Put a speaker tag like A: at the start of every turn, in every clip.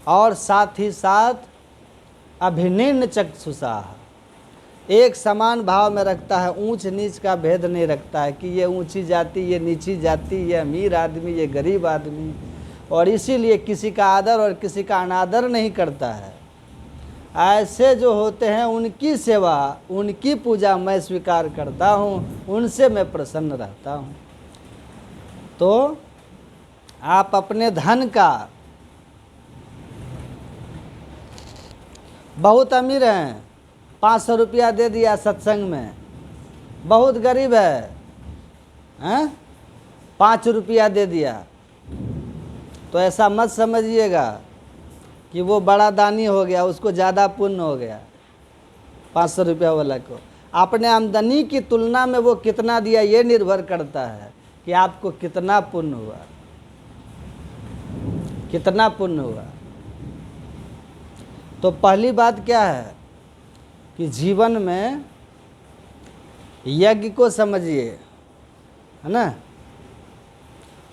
A: और साथ ही साथ अभिनिन्न चक्षुषा, एक समान भाव में रखता है, ऊंच नीच का भेद नहीं रखता है कि ये ऊंची जाति, ये नीची जाति, ये अमीर आदमी, ये गरीब आदमी, और इसीलिए किसी का आदर और किसी का अनादर नहीं करता है। ऐसे जो होते हैं उनकी सेवा, उनकी पूजा मैं स्वीकार करता हूँ, उनसे मैं प्रसन्न रहता हूँ। तो आप अपने धन का, बहुत अमीर हैं, 500 रुपया दे दिया सत्संग में, बहुत गरीब है, 5 रुपया दे दिया, तो ऐसा मत समझिएगा कि वो बड़ा दानी हो गया, उसको ज़्यादा पुण्य हो गया 500 रुपया वाला को। अपने आमदनी की तुलना में वो कितना दिया ये निर्भर करता है कि आपको कितना पुण्य हुआ, कितना पुण्य हुआ। तो पहली बात क्या है कि जीवन में यज्ञ को समझिए, है ना।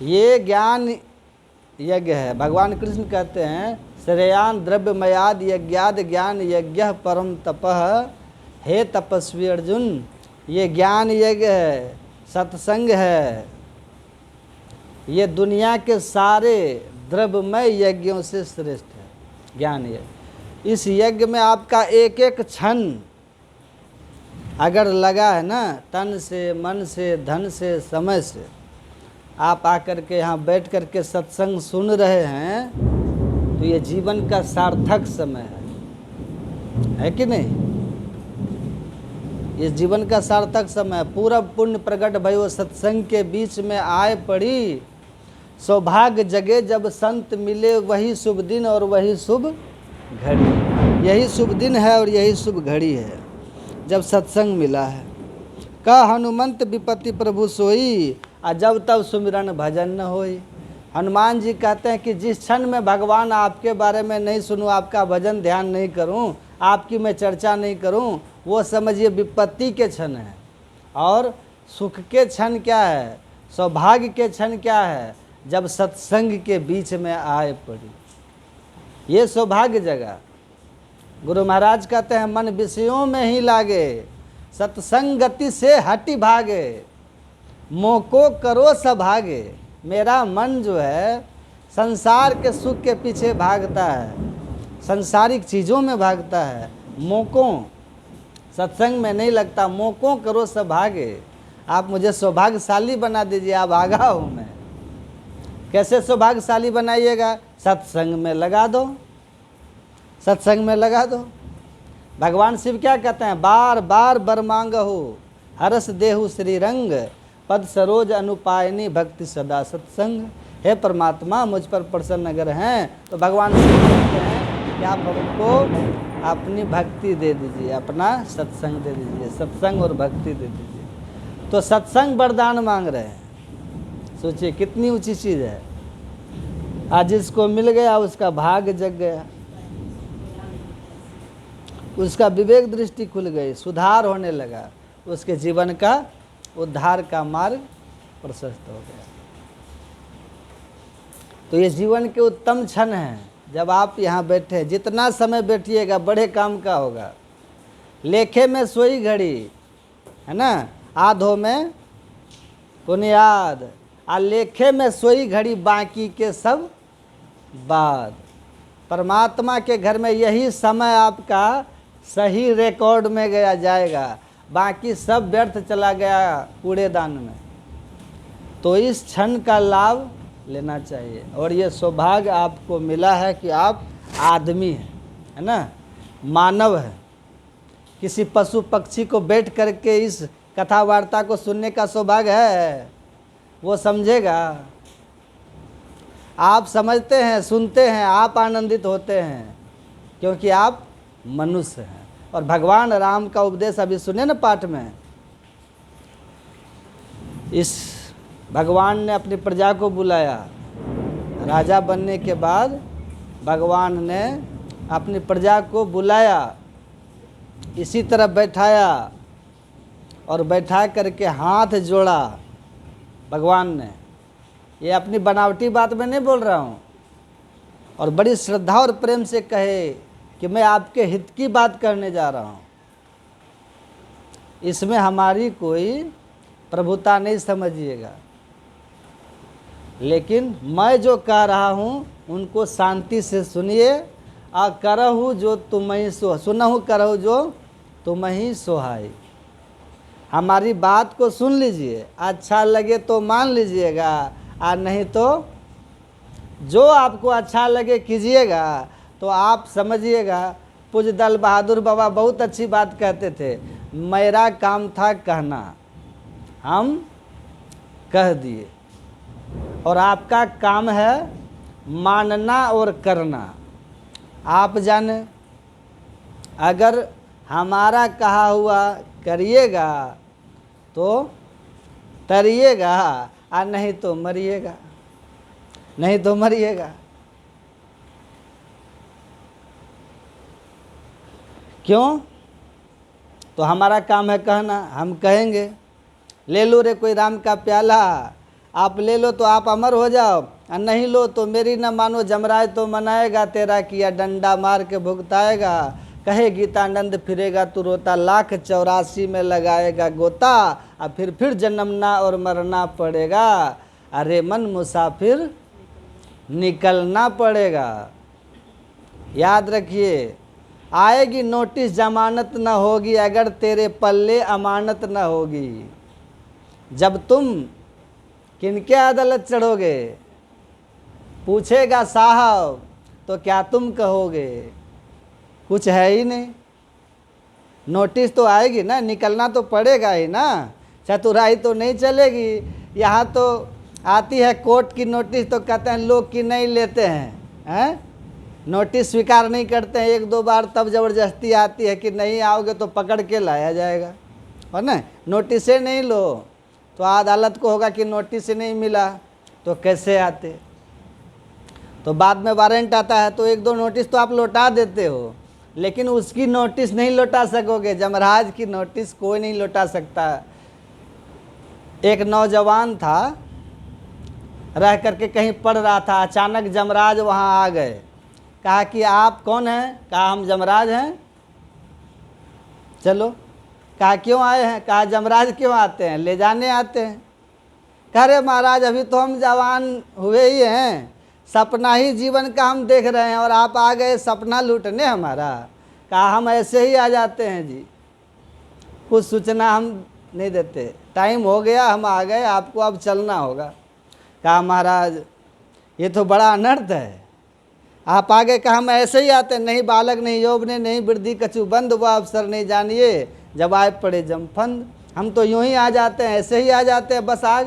A: ये ज्ञान यज्ञ है। भगवान कृष्ण कहते हैं श्रेयान द्रव्यमयाद यज्ञाद ज्ञान यज्ञ परम तपः। हे तपस्वी अर्जुन, ये ज्ञान यज्ञ है, सत्संग है, ये दुनिया के सारे द्रव्यमय यज्ञों से श्रेष्ठ है ज्ञान यज्ञ। इस यज्ञ में आपका एक एक क्षण अगर लगा है ना, तन से, मन से, धन से, समय से, आप आकर के यहाँ बैठ कर के सत्संग सुन रहे हैं, तो ये जीवन का सार्थक समय है कि नहीं। ये जीवन का सार्थक समय, पूरा पुण्य प्रकट भयो सत्संग के बीच में आए पड़ी। सौभाग्य जगे जब संत मिले, वही शुभ दिन और वही शुभ घड़ी। यही शुभ दिन है और यही शुभ घड़ी है जब सत्संग मिला है। का हनुमंत विपत्ति प्रभु सोई, और जब तब सुमिरन भजन न होई। हनुमान जी कहते हैं कि जिस क्षण में भगवान आपके बारे में नहीं सुनूं, आपका भजन ध्यान नहीं करूं, आपकी मैं चर्चा नहीं करूं, वो समझिए विपत्ति के क्षण है। और सुख के क्षण क्या है, सौभाग्य के क्षण क्या है, जब सत्संग के बीच में आए पड़ी, ये सौभाग्य जगह। गुरु महाराज कहते हैं मन विषयों में ही लागे, सत्संगति से हटि भागे, मोको करो सभागे। मेरा मन जो है संसार के सुख के पीछे भागता है, संसारिक चीज़ों में भागता है, मोकों सत्संग में नहीं लगता। मोकों करो सभागे, आप मुझे सौभाग्यशाली बना दीजिए, आप आगा हूँ मैं। कैसे सौभाग्यशाली बनाइएगा, सत्संग में लगा दो, सत्संग में लगा दो। भगवान शिव क्या कहते हैं, बार बार बर मांग हो, हरस देहु श्री रंग, पद सरोज अनुपायनी भक्ति सदा सत्संग। हे परमात्मा, मुझ पर प्रसन्न अगर हैं तो भगवान शिव कहते हैं कि आप हमको अपनी भक्ति दे दीजिए, अपना सत्संग दे दीजिए, सत्संग और भक्ति दे दीजिए। तो सत्संग वरदान मांग रहे हैं। सोचिए कितनी ऊंची चीज़ है। आज जिसको मिल गया उसका भाग्य जग गया, उसका विवेक दृष्टि खुल गई, सुधार होने लगा, उसके जीवन का उद्धार का मार्ग प्रशस्त हो गया। तो ये जीवन के उत्तम क्षण हैं जब आप यहाँ बैठे। जितना समय बैठिएगा बड़े काम का होगा। लेखे में सोई घड़ी, है ना, आधो में पुनियाद, आ लेखे में सोई घड़ी, बाकी के सब बाद। परमात्मा के घर में यही समय आपका सही रिकॉर्ड में गया जाएगा, बाकी सब व्यर्थ चला गया कूड़ेदान में। तो इस क्षण का लाभ लेना चाहिए। और ये सौभाग्य आपको मिला है कि आप आदमी हैं, है ना, मानव है। किसी पशु पक्षी को बैठ करके इस कथा वार्ता को सुनने का सौभाग्य है, वो समझेगा। आप समझते हैं, सुनते हैं, आप आनंदित होते हैं क्योंकि आप मनुष्य हैं। और भगवान राम का उपदेश अभी सुने ना पाठ में, इस भगवान ने अपनी प्रजा को बुलाया। राजा बनने के बाद भगवान ने अपनी प्रजा को बुलाया, इसी तरह बैठाया और बैठा करके हाथ जोड़ा भगवान ने। ये अपनी बनावटी बात में नहीं बोल रहा हूँ, और बड़ी श्रद्धा और प्रेम से कहे कि मैं आपके हित की बात करने जा रहा हूँ, इसमें हमारी कोई प्रभुता नहीं समझिएगा, लेकिन मैं जो कह रहा हूँ उनको शांति से सुनिए। आ करहु जो तुम ही सुनहु करहु जो तुम ही सोहाई। हमारी बात को सुन लीजिए, अच्छा लगे तो मान लीजिएगा, और नहीं तो जो आपको अच्छा लगे कीजिएगा। तो आप समझिएगा, पूज्य दल बहादुर बाबा बहुत अच्छी बात कहते थे, मेरा काम था कहना, हम कह दिए, और आपका काम है मानना और करना। आप जाने, अगर हमारा कहा हुआ करिएगा तो तरिएगा, और नहीं तो मरिएगा, नहीं तो मरिएगा। क्यों? तो हमारा काम है कहना, हम कहेंगे ले लो रे कोई राम का प्याला, आप ले लो तो आप अमर हो जाओ, और नहीं लो तो मेरी न मानो जमराज तो मनाएगा, तेरा किया डंडा मार के भुगताएगा। कहे गीतानंद फिरेगा तू रोता, लाख 84 में लगाएगा गोता, और फिर जन्मना और मरना पड़ेगा, अरे मन मुसाफिर निकलना पड़ेगा। याद रखिए, आएगी नोटिस जमानत न होगी, अगर तेरे पल्ले अमानत न होगी। जब तुम किनके अदालत चढ़ोगे, पूछेगा साहब, तो क्या तुम कहोगे? कुछ है ही नहीं। नोटिस तो आएगी ना, निकलना तो पड़ेगा ही ना, चतुराई तो नहीं चलेगी। यहाँ तो आती है कोर्ट की नोटिस, तो कहते हैं लोग की नहीं लेते हैं, नोटिस स्वीकार नहीं करते हैं 1-2 बार, तब ज़बरदस्ती आती है कि नहीं आओगे तो पकड़ के लाया जाएगा, और ना नोटिसे नहीं लो तो अदालत को होगा कि नोटिस नहीं मिला, तो कैसे आते। तो बाद में वारंट आता है तो 1-2 नोटिस तो आप लौटा देते हो, लेकिन उसकी नोटिस नहीं लौटा सकोगे। जमराज की नोटिस कोई नहीं लौटा सकता। एक नौजवान था, रह करके कहीं पढ़ रहा था, अचानक जमराज वहाँ आ गए। कहा कि आप कौन हैं? कहा हम जमराज हैं। चलो। कहा क्यों आए हैं? कहा जमराज क्यों आते हैं, ले जाने आते हैं। कह रहे महाराज अभी तो हम जवान हुए ही हैं, सपना ही जीवन का हम देख रहे हैं, और आप आ गए सपना लूटने हमारा। कहा हम ऐसे ही आ जाते हैं जी, कुछ सूचना हम नहीं देते, टाइम हो गया हम आ गए, आपको अब चलना होगा। कहा महाराज ये तो बड़ा अनर्थ है, आप आगे। कहा हम ऐसे ही आते हैं, नहीं बालक नहीं यौवने नहीं वृद्धि कछु बंद, वह अवसर नहीं जानिए जब आए पड़े जमफंद। हम तो यूं ही आ जाते हैं, ऐसे ही आ जाते हैं, बस आ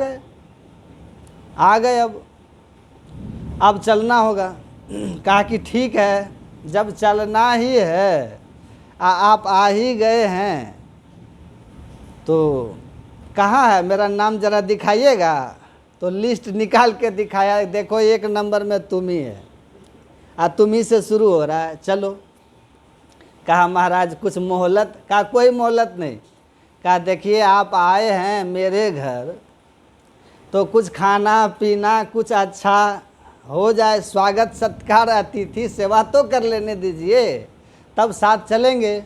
A: गए अब चलना होगा। कहा कि ठीक है, जब चलना ही है, आप आ ही गए हैं, तो कहाँ है मेरा नाम ज़रा दिखाइएगा। तो लिस्ट निकाल के दिखाया, देखो 1 नंबर में तुम ही है, तुम ही से शुरू हो रहा है, चलो। कहा महाराज कुछ मोहलत? कहा कोई मोहलत नहीं। कहा देखिए आप आए हैं मेरे घर, तो कुछ खाना पीना कुछ अच्छा हो जाए, स्वागत सत्कार अतिथि सेवा तो कर लेने दीजिए, तब साथ चलेंगे।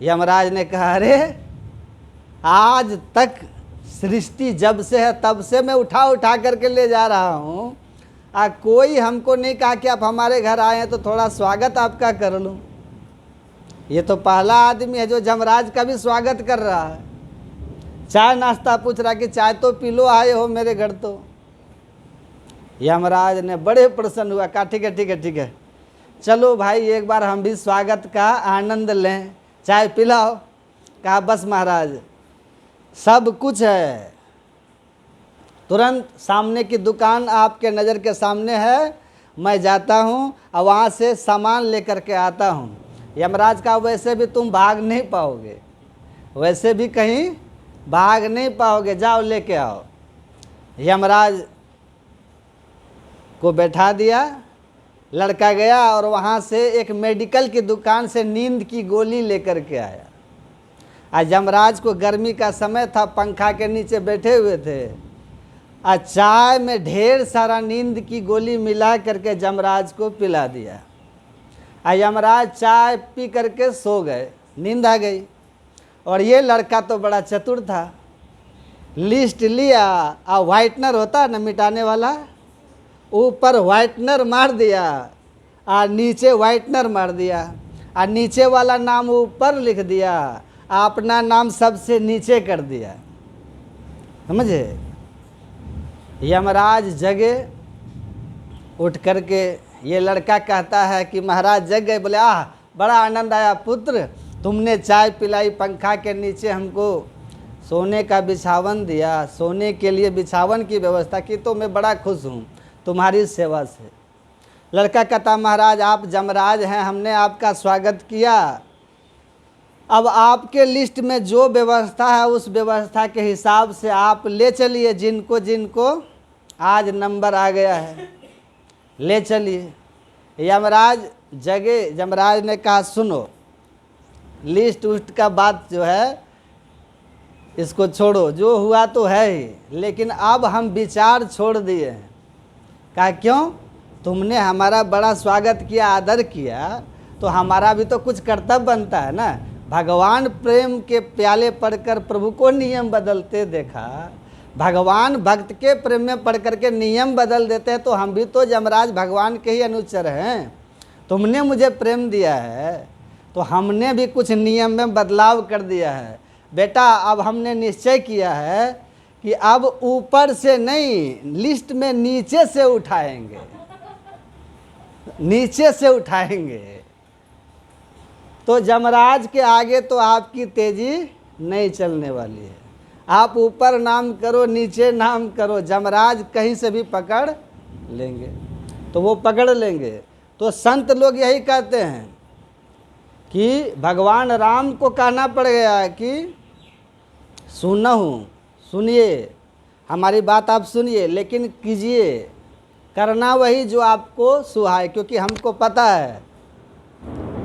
A: यमराज ने कहा अरे आज तक सृष्टि जब से है तब से मैं उठा करके ले जा रहा हूँ, कोई हमको नहीं कहा कि आप हमारे घर आए हैं तो थोड़ा स्वागत आपका कर लूँ। ये तो पहला आदमी है जो जमराज का भी स्वागत कर रहा है। चाय नाश्ता पूछ रहा कि चाय तो पी लो, आए हो मेरे घर तो। यमराज ने बड़े प्रसन्न हुआ, कहा ठीक है ठीक है ठीक है, चलो भाई एक बार हम भी स्वागत का आनंद लें, चाय पिलाओ। कहा बस महाराज सब कुछ है, तुरंत सामने की दुकान आपके नज़र के सामने है, मैं जाता हूँ और वहाँ से सामान लेकर के आता हूँ। यमराज का वैसे भी तुम भाग नहीं पाओगे, वैसे भी कहीं भाग नहीं पाओगे, जाओ लेके आओ। यमराज को बैठा दिया, लड़का गया और वहाँ से एक मेडिकल की दुकान से नींद की गोली लेकर के आया। आज यमराज को गर्मी का समय था, पंखा के नीचे बैठे हुए थे, और चाय में ढेर सारा नींद की गोली मिला करके यमराज को पिला दिया। और यमराज चाय पी करके सो गए, नींद आ गई। और ये लड़का तो बड़ा चतुर था, लिस्ट लिया और व्हाइटनर होता न मिटाने वाला, ऊपर व्हाइटनर मार दिया और नीचे व्हाइटनर मार दिया, और नीचे वाला नाम ऊपर लिख दिया, अपना नाम सबसे नीचे कर दिया। समझे? यमराज जगे, उठ करके ये लड़का कहता है कि महाराज जग गए। बोले आह बड़ा आनंद आया पुत्र, तुमने चाय पिलाई, पंखा के नीचे हमको सोने का बिछावन दिया, सोने के लिए बिछावन की व्यवस्था की, तो मैं बड़ा खुश हूँ तुम्हारी सेवा से। लड़का कहता महाराज आप यमराज हैं, हमने आपका स्वागत किया, अब आपके लिस्ट में जो व्यवस्था है उस व्यवस्था के हिसाब से आप ले चलिए, जिनको जिनको आज नंबर आ गया है ले चलिए। यमराज जगे, यमराज ने कहा सुनो, लिस्ट उस्ट का बात जो है इसको छोड़ो, जो हुआ तो है ही, लेकिन अब हम विचार छोड़ दिए हैं। कहा क्यों? तुमने हमारा बड़ा स्वागत किया, आदर किया, तो हमारा भी तो कुछ कर्तव्य बनता है ना। भगवान प्रेम के प्याले पढ़कर प्रभु को नियम बदलते देखा, भगवान भक्त के प्रेम में पढ़ करके नियम बदल देते हैं, तो हम भी तो यमराज भगवान के ही अनुचर हैं। तुमने मुझे प्रेम दिया है तो हमने भी कुछ नियम में बदलाव कर दिया है। बेटा अब हमने निश्चय किया है कि अब ऊपर से नहीं, लिस्ट में नीचे से उठाएंगे, नीचे से उठाएंगे। तो यमराज के आगे तो आपकी तेजी नहीं चलने वाली है। आप ऊपर नाम करो नीचे नाम करो, यमराज कहीं से भी पकड़ लेंगे, तो वो पकड़ लेंगे। तो संत लोग यही कहते हैं कि भगवान राम को कहना पड़ गया कि सुनहूँ, सुनिए हमारी बात, आप सुनिए लेकिन कीजिए, करना वही जो आपको सुहाए, क्योंकि हमको पता है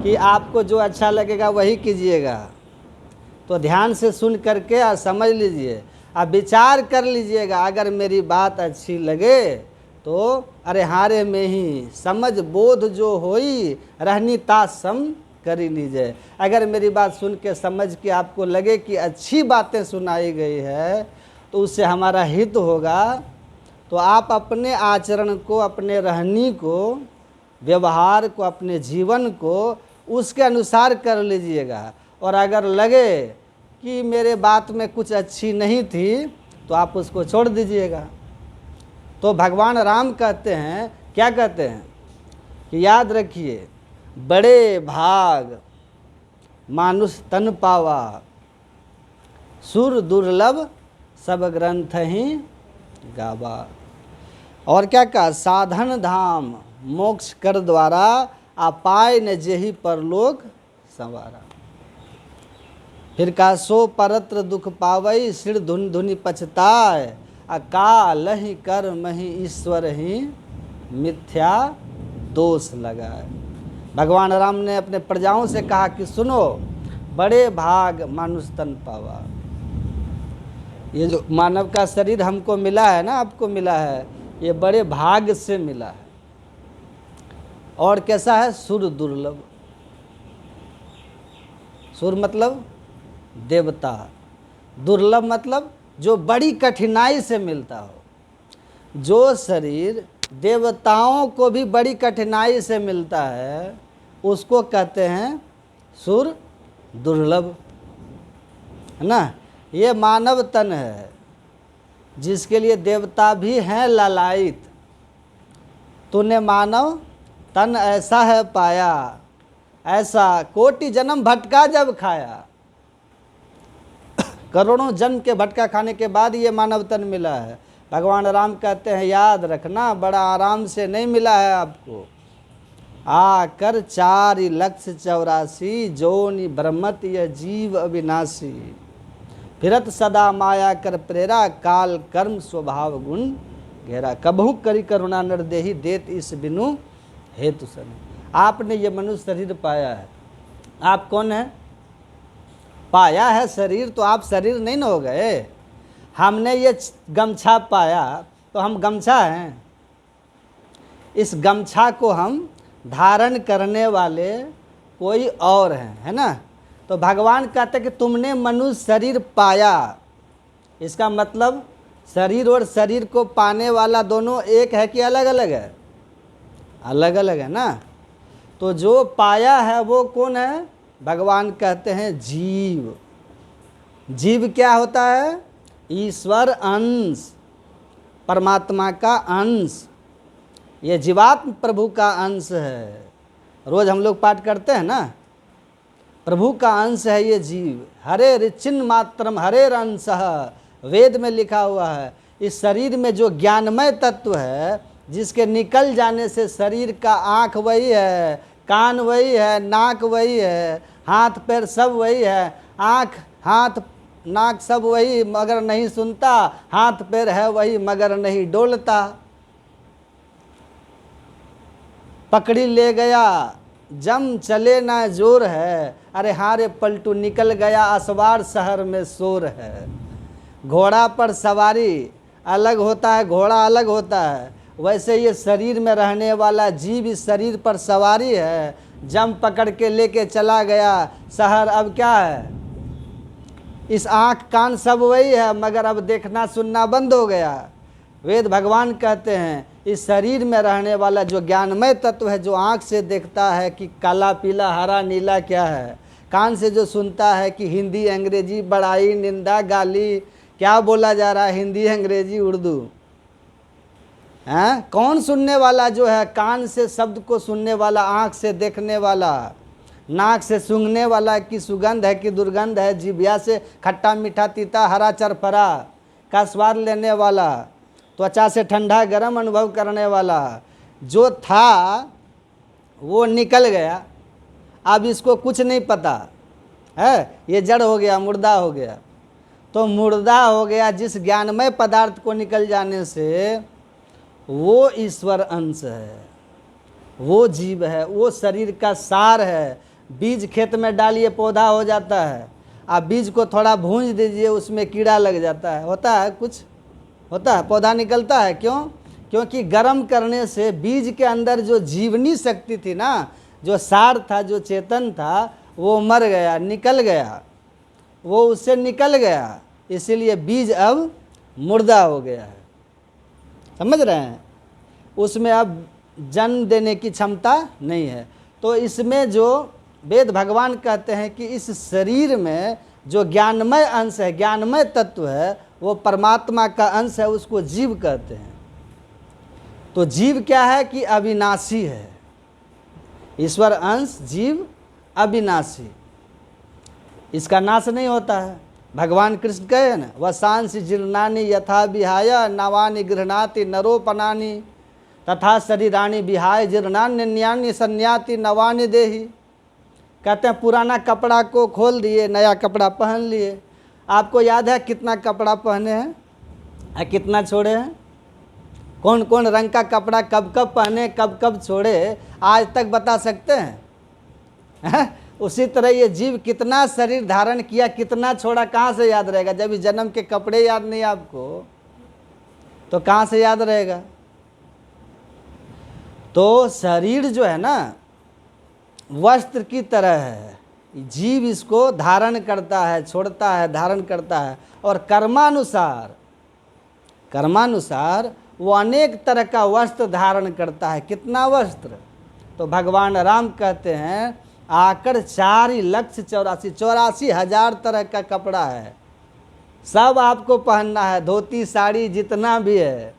A: कि आपको जो अच्छा लगेगा वही कीजिएगा। तो ध्यान से सुन करके और समझ लीजिए, अब विचार कर लीजिएगा। अगर मेरी बात अच्छी लगे तो अरे हारे में ही समझ बोध जो होई, रहनी ता सम करी लीजिए। अगर मेरी बात सुन के समझ के आपको लगे कि अच्छी बातें सुनाई गई है तो उससे हमारा हित होगा, तो आप अपने आचरण को, अपने रहनी को, व्यवहार को, अपने जीवन को उसके अनुसार कर लीजिएगा। और अगर लगे कि मेरे बात में कुछ अच्छी नहीं थी तो आप उसको छोड़ दीजिएगा। तो भगवान राम कहते हैं, क्या कहते हैं कि याद रखिए, बड़े भाग मानुष तन पावा, सुर दुर्लभ सब ग्रंथ ही गावा। और क्या कहा? साधन धाम मोक्ष कर द्वारा, अपाय न जेहि परलोक संवारा। फिर कहा सो परत्र दुख पावई, सिर धुन धुनि पछताय, अकाल ही कर्म ही ईश्वर ही मिथ्या दोष लगाए। भगवान राम ने अपने प्रजाओं से कहा कि सुनो, बड़े भाग मानुष तन पावा। ये जो मानव का शरीर हमको मिला है ना, आपको मिला है, ये बड़े भाग से मिला है। और कैसा है? सुर दुर्लभ। सुर मतलब देवता, दुर्लभ मतलब जो बड़ी कठिनाई से मिलता हो। जो शरीर देवताओं को भी बड़ी कठिनाई से मिलता है उसको कहते हैं सुर दुर्लभ, है ना। ये मानव तन है जिसके लिए देवता भी हैं लालायित। तूने मानव तन ऐसा है पाया, ऐसा कोटि जन्म भटका जब खाया। करोड़ों जन्म के भटका खाने के बाद ये मानव तन मिला है। भगवान राम कहते हैं याद रखना, बड़ा आराम से नहीं मिला है आपको। आकर 4,84,000 जोनि ब्रह्मत यह जीव अविनाशी, फिरत सदा माया कर प्रेरा, काल कर्म स्वभाव गुण घेरा। कबहू करी करुणा नरदेही, देत इस बिनु हेतु सन। आपने ये मनुष्य शरीर पाया है। आप कौन है? पाया है शरीर, तो आप शरीर नहीं न हो गए। हमने ये गमछा पाया तो हम गमछा हैं। इस गमछा को हम धारण करने वाले कोई और हैं, है ना। तो भगवान कहते कि तुमने मनुष्य शरीर पाया, इसका मतलब शरीर और शरीर को पाने वाला दोनों एक है कि अलग अलग है? अलग अलग है ना। तो जो पाया है वो कौन है? भगवान कहते हैं जीव। जीव क्या होता है? ईश्वर अंश, परमात्मा का अंश। ये जीवात्म प्रभु का अंश है। रोज हम लोग पाठ करते हैं ना, प्रभु का अंश है ये जीव। हरे ऋचिन मात्रम हरे अंशः, वेद में लिखा हुआ है। इस शरीर में जो ज्ञानमय तत्व है, जिसके निकल जाने से शरीर का आँख वही है, कान वही है, नाक वही है, हाथ पैर सब वही है। आँख हाथ नाक सब वही मगर नहीं सुनता, हाथ पैर है वही मगर नहीं डोलता। पकड़ी ले गया जम चले ना जोर है, अरे हारे पलटू निकल गया असवार शहर में शोर है। घोड़ा पर सवारी अलग होता है, घोड़ा अलग होता है, वैसे ये शरीर में रहने वाला जीव इस शरीर पर सवारी है। जम पकड़ के लेके चला गया शहर, अब क्या है? इस आँख कान सब वही है मगर अब देखना सुनना बंद हो गया। वेद भगवान कहते हैं इस शरीर में रहने वाला जो ज्ञानमय तत्व है, जो आँख से देखता है कि काला पीला हरा नीला क्या है, कान से जो सुनता है कि हिंदी अंग्रेजी बड़ाई निंदा गाली क्या बोला जा रहा है, हिंदी अंग्रेजी उर्दू, हैं? कौन सुनने वाला जो है? कान से शब्द को सुनने वाला, आँख से देखने वाला, नाक से सूंघने वाला कि सुगंध है कि दुर्गंध है, जिभ्या से खट्टा मीठा तीता हरा चरफरा का स्वाद लेने वाला, त्वचा से ठंडा गर्म अनुभव करने वाला, जो था वो निकल गया। अब इसको कुछ नहीं पता है, ये जड़ हो गया, मुर्दा हो गया। तो मुर्दा हो गया जिस ज्ञानमय पदार्थ को निकल जाने से, वो ईश्वर अंश है, वो जीव है, वो शरीर का सार है। बीज खेत में डालिए पौधा हो जाता है, आप बीज को थोड़ा भूंज दीजिए उसमें कीड़ा लग जाता है, होता है कुछ? होता है? पौधा निकलता है। क्यों? क्योंकि गर्म करने से बीज के अंदर जो जीवनी शक्ति थी ना, जो सार था, जो चेतन था, वो मर गया, निकल गया, वो उससे निकल गया। इसीलिए बीज अब मुर्दा हो गया है। समझ रहे हैं? उसमें अब जन्म देने की क्षमता नहीं है। तो इसमें जो वेद भगवान कहते हैं कि इस शरीर में जो ज्ञानमय अंश है, ज्ञानमय तत्व है, वो परमात्मा का अंश है, उसको जीव कहते हैं। तो जीव क्या है? कि अविनाशी है। ईश्वर अंश जीव अविनाशी, इसका नाश नहीं होता है। भगवान कृष्ण कहे ना, वसांसि जीर्णानि यथा विहाय नवानि गृह्णाति नरोपनानि तथा शरीराणि विहाय जीर्णान्यन्यानि संयाति नवानि देहि। कहते हैं पुराना कपड़ा को खोल दिए, नया कपड़ा पहन लिए। आपको याद है कितना कपड़ा पहने हैं और कितना छोड़े हैं? कौन कौन रंग का कपड़ा कब कब पहने, कब कब छोड़े, आज तक बता सकते हैं? उसी तरह ये जीव कितना शरीर धारण किया, कितना छोड़ा, कहाँ से याद रहेगा? जब इस जन्म के कपड़े याद नहीं आपको, तो कहाँ से याद रहेगा? तो शरीर जो है ना, वस्त्र की तरह है। जीव इसको धारण करता है, छोड़ता है, धारण करता है, और कर्मानुसार वो अनेक तरह का वस्त्र धारण करता है। कितना वस्त्र? तो भगवान राम कहते हैं आकर 4,84,84,000 तरह का कपड़ा है, सब आपको पहनना है। धोती साड़ी जितना भी है,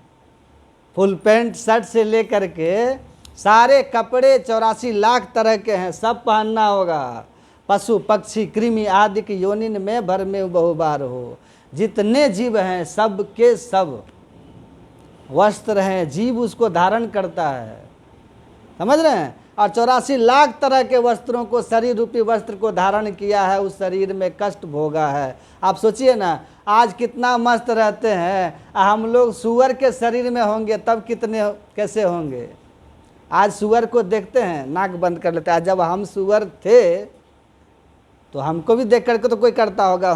A: फुल पैंट शर्ट से लेकर के सारे कपड़े 84 लाख तरह के हैं, सब पहनना होगा। पशु पक्षी कृमि आदि की योनिन में भर में बहुबार हो। जितने जीव हैं सब के सब वस्त्र हैं, जीव उसको धारण करता है। समझ रहे हैं? और 84 लाख तरह के वस्त्रों को, शरीर रूपी वस्त्र को धारण किया है, उस शरीर में कष्ट भोगा है। आप सोचिए ना, आज कितना मस्त रहते हैं, हम लोग सुअर के शरीर में होंगे तब कितने कैसे होंगे। आज सुअर को देखते हैं नाक बंद कर लेते हैं। जब हम सुअर थे तो हमको भी देख करके तो कोई करता होगा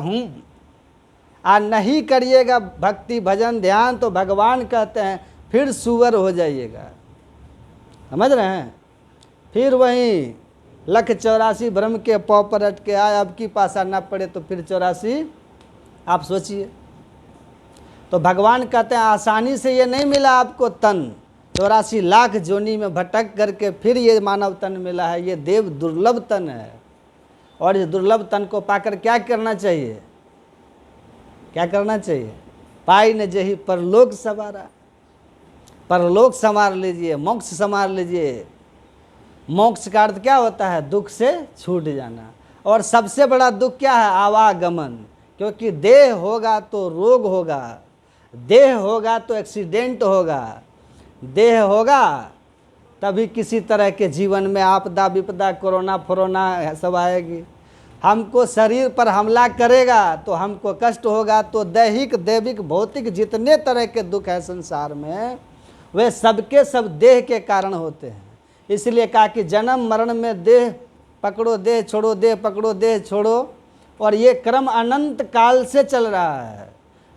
A: नहीं करिएगा भक्ति भजन ध्यान तो भगवान कहते हैं फिर सुअर हो जाइएगा। समझ रहे हैं? फिर वहीं 184 भ्रम के पौ पर अटके आए, अब की पासा ना पड़े तो फिर 84 आप सोचिए। तो भगवान कहते हैं आसानी से ये नहीं मिला आपको तन, 84 लाख जोनी में भटक करके फिर ये मानव तन मिला है। ये देव दुर्लभ तन है, और इस दुर्लभ तन को पाकर क्या करना चाहिए? क्या करना चाहिए? पाई न जही परलोक सवारा। परलोक संवार लीजिए, मोक्ष संवार लीजिए। मोक्ष का अर्थ क्या होता है? दुख से छूट जाना। और सबसे बड़ा दुख क्या है? आवागमन। क्योंकि देह होगा तो रोग होगा, देह होगा तो एक्सीडेंट होगा, देह होगा तभी किसी तरह के जीवन में आपदा विपदा कोरोना फोरोना सब आएगी। हमको शरीर पर हमला करेगा तो हमको कष्ट होगा। तो दैहिक दैविक भौतिक जितने तरह के दुख है संसार में, वे सबके सब देह के कारण होते हैं। इसलिए कहा कि जन्म मरण में देह पकड़ो देह छोड़ो, देह पकड़ो देह छोड़ो। और ये क्रम अनंत काल से चल रहा है।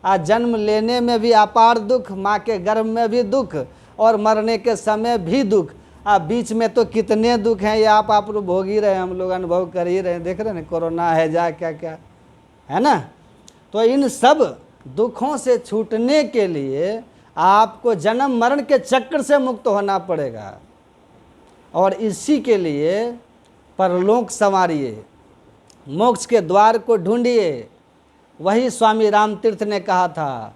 A: आज जन्म लेने में भी अपार दुख, माँ के गर्भ में भी दुख, और मरने के समय भी दुख। अब बीच में तो कितने दुख हैं ये आप लोग भोग ही रहे हैं, हम लोग अनुभव कर ही रहे हैं। देख रहे हैं कोरोना है जा क्या क्या है ना। तो इन सब दुखों से छूटने के लिए आपको जन्म मरण के चक्र से मुक्त होना पड़ेगा, और इसी के लिए परलोक संवारिए, मोक्ष के द्वार को ढूंढिए। वही स्वामी रामतीर्थ ने कहा था,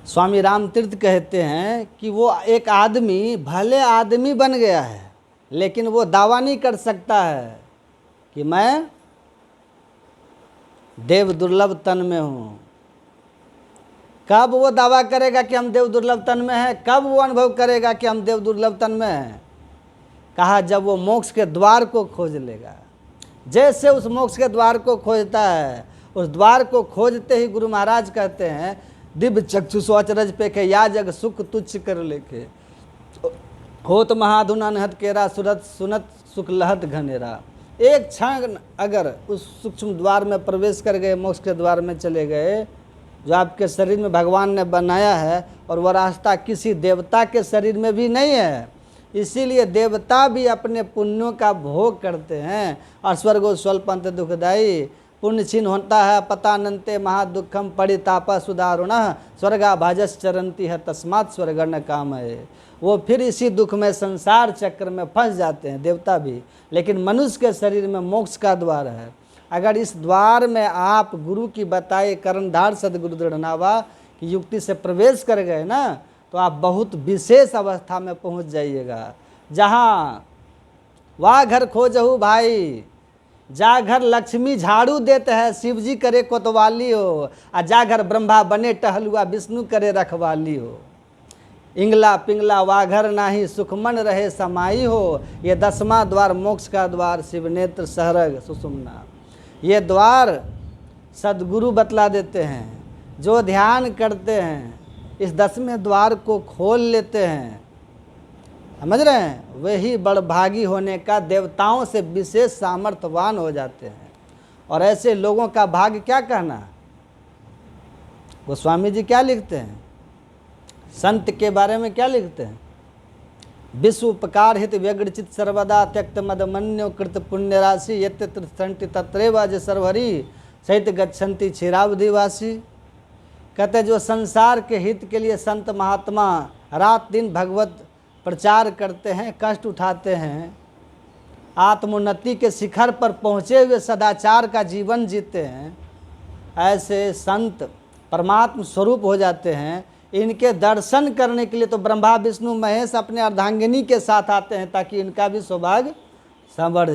A: स्वामी रामतीर्थ कहते हैं कि वो एक आदमी भले आदमी बन गया है, लेकिन वो दावा नहीं कर सकता है कि मैं देव दुर्लभ तन में हूँ। कब वो दावा करेगा कि हम देव दुर्लभ तन में हैं? कब वो अनुभव करेगा कि हम देव दुर्लभ तन में हैं? कहा जब वो मोक्ष के द्वार को खोज लेगा। जैसे उस मोक्ष के द्वार को खोजता है, उस द्वार को खोजते ही गुरु महाराज कहते हैं दिव्य चक्षु सोचरज पे के या जग सुख तुच्छ कर लेके होत महाधुन अनहत केरा सुरत सुनत सुख लहत घनेरा। एक क्षण अगर उस सूक्ष्म द्वार में प्रवेश कर गए, मोक्ष के द्वार में चले गए, जो आपके शरीर में भगवान ने बनाया है, और वह रास्ता किसी देवता के शरीर में भी नहीं है। इसीलिए देवता भी अपने पुण्यों का भोग करते हैं। और स्वर्गो स्वल्पंत दुखदायी, पुण्य छिन्न होता है पतानंते महादुखम परितापा सुदारुण स्वर्गा भाजस चरंती है तस्मात् स्वर्ग न काम है। वो फिर इसी दुख में संसार चक्र में फंस जाते हैं देवता भी। लेकिन मनुष्य के शरीर में मोक्ष का द्वार है। अगर इस द्वार में आप गुरु की बताए कर्णधार सदगुरु दृढ़नावा की युक्ति से प्रवेश कर गए ना, तो आप बहुत विशेष अवस्था में पहुंच जाइएगा। जहाँ वाह घर खोजहु भाई, जा घर लक्ष्मी झाड़ू देते हैं, शिव जी करे कोतवाली हो, आ जा घर ब्रह्मा बने टहलुआ विष्णु करे रखवाली हो। इंगला पिंगला वाघर नाही सुखमन रहे समाई हो, ये 10वां द्वार मोक्ष का द्वार शिवनेत्र सहरग सुषुम्ना। ये द्वार सदगुरु बतला देते हैं। जो ध्यान करते हैं इस 10वें द्वार को खोल लेते हैं, समझ रहे हैं, वही बड़भागी होने का देवताओं से विशेष सामर्थ्यवान हो जाते हैं। और ऐसे लोगों का भाग्य क्या कहना। गोस्वामी जी क्या लिखते हैं, संत के बारे में क्या लिखते हैं, विश्व उपकार हित व्यग्रचित सर्वदा त्यक्त मदमन्यो कृत पुण्य राशि यत्र तत्रेव अज सर्वहरि सहित गच्छन्ति क्षीरावधिवासी। कहते जो संसार के हित के लिए संत महात्मा रात दिन भगवत प्रचार करते हैं, कष्ट उठाते हैं, आत्मोन्नति के शिखर पर पहुँचे हुए सदाचार का जीवन जीते हैं, ऐसे संत परमात्म स्वरूप हो जाते हैं। इनके दर्शन करने के लिए तो ब्रह्मा विष्णु महेश अपने अर्धांगिनी के साथ आते हैं, ताकि इनका भी सौभाग्य संभर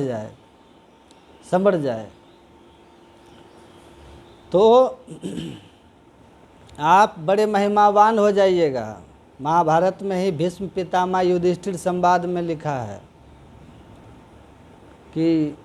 A: जाए। तो आप बड़े महिमावान हो जाइएगा। महाभारत में ही भीष्म पितामह युधिष्ठिर संवाद में लिखा है कि